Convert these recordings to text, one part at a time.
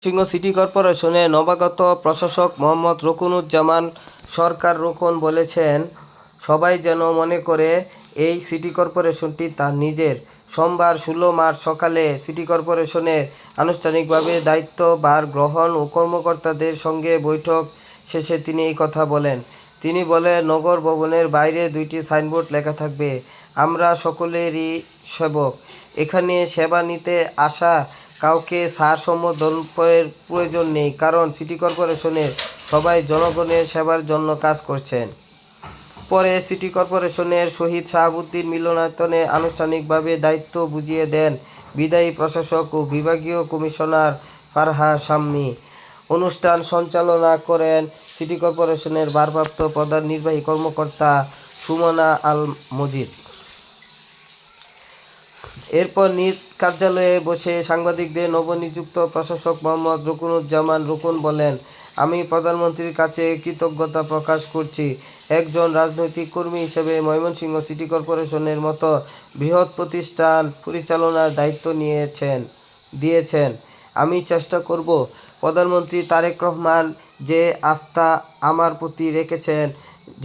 সিংহ city কর্পোরেশনের নবাগত প্রশাসক মোহাম্মদ রুকনুজ্জামান সরকার রুকন বলেছেন, সবাই যেন মনে করে এই সিটি কর্পোরেশনটি তার নিজের। সোমবার 16 মার্চ সকালে সিটি কর্পোরেশনের আনুষ্ঠানিকভাবে দায়িত্বভার গ্রহণ ও কর্মকর্তাদের সঙ্গে বৈঠক শেষে তিনি এই কথা বলেন। তিনি বলেন, নগর ভবনের বাইরে 2টি সাইনবোর্ড লেখা থাকবে, আমরা সকলেরই সেবক। এখানে সেবা নিতে আসা কাউকে স্যার সম্বোধনের প্রয়োজন নেই, কারণ সিটি কর্পোরেশনের সবাই জনগণের সেবার জন্য কাজ করছেন। পরে সিটি কর্পোরেশনের শহীদ শাহাবুদ্দিন মিলনায়তনে আনুষ্ঠানিকভাবে দায়িত্ব বুঝিয়ে দেন বিদায়ী প্রশাসক ও বিভাগীয় কমিশনার ফারহা শাম্মী। অনুষ্ঠান সঞ্চালনা করেন সিটি কর্পোরেশনের ভারপ্রাপ্ত প্রধান নির্বাহী কর্মকর্তা সুমনা আল মজিদ। এরপর নিজ কার্যালয়ে বসে সাংবাদিকদের নবনিযুক্ত প্রশাসক মোহাম্মদ রুকনুজ্জামান রুকন বলেন, আমি প্রধানমন্ত্রীর কাছে কৃতজ্ঞতা প্রকাশ করছি। একজন রাজনৈতিক কর্মী হিসেবে ময়মনসিংহ সিটি কর্পোরেশনের মতো বৃহৎ প্রতিষ্ঠান পরিচালনার দায়িত্ব দিয়েছেন। আমি চেষ্টা করব প্রধানমন্ত্রী তারেক রহমান যে আস্থা আমার প্রতি রেখেছেন,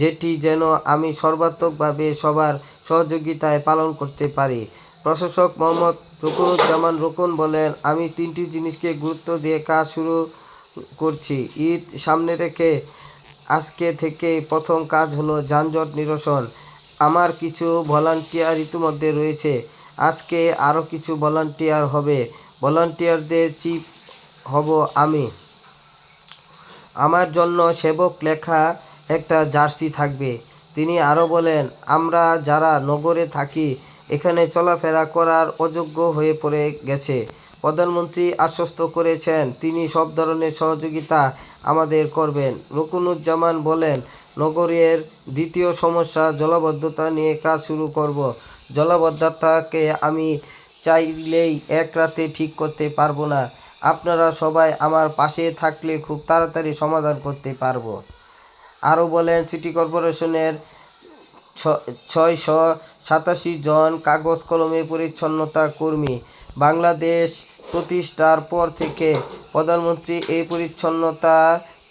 যেটি যেন আমি সর্বাত্মকভাবে সবার সহযোগিতায় পালন করতে পারি। প্রশাসক মোহাম্মদ রুকনুজ্জামান রুকন বলেন, আমি 3টি জিনিসকে গুরুত্ব দিয়ে কাজ শুরু করছি। ঈদ সামনে রেখে আজকে থেকে প্রথম কাজ হলো যানজট নিরসন। আমার কিছু ভলান্টিয়ার ইতিমধ্যে রয়েছে, আজকে আরও কিছু ভলান্টিয়ার হবে। ভলান্টিয়ারদের চিফ হব আমি। আমার জন্য সেবক লেখা একটা জার্সি থাকবে। তিনি আরও বলেন, আমরা যারা নগরে থাকি এখানে চলাফেরা করার অযোগ্য হয়ে পড়ে গেছে। প্রধানমন্ত্রী আশ্বস্ত করেছেন তিনি সব ধরনের সহযোগিতা আমাদের করবেন। রুকনুজ্জামান বলেন, নগরের দ্বিতীয় সমস্যা জলাবদ্ধতা নিয়ে কাজ শুরু করব। জলাবদ্ধতাকে আমি চাইলেই এক রাতে ঠিক করতে পারবো না। আপনারা সবাই আমার পাশে থাকলে খুব তাড়াতাড়ি সমাধান করতে পারবো। আরও বলেন, সিটি কর্পোরেশনের 687 জন কাগজ কলমে পরিচ্ছন্নতা কর্মী। বাংলাদেশ প্রতিষ্ঠার পর থেকে প্রধানমন্ত্রী এই পরিচ্ছন্নতা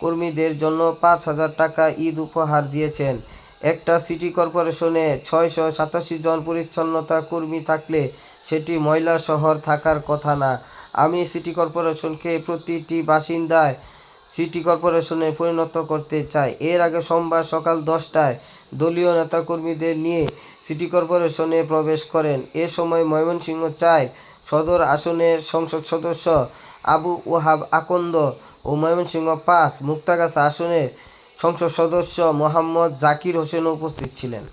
কর্মীদের জন্য 5,000 টাকা ঈদ উপহার দিয়েছেন। একটা সিটি কর্পোরেশনে 687 জন পরিচ্ছন্নতা কর্মী থাকলে সেটি ময়লা শহর থাকার কথা না। আমি সিটি কর্পোরেশনকে প্রতিটি বাসিন্দায় সিটি কর্পোরেশনে পরিণত করতে চাই। এর আগে সোমবার সকাল 10টায় দলীয় নেতাকর্মীদের নিয়ে সিটি কর্পোরেশনে প্রবেশ করেন। এ সময় ময়মনসিংহ 4 সদর আসনের সংসদ সদস্য আবু ওহাব আকন্দ ও ময়মনসিংহ 5 মুক্তাগাছা আসনের সংসদ সদস্য মোহাম্মদ জাকির হোসেনও উপস্থিত ছিলেন।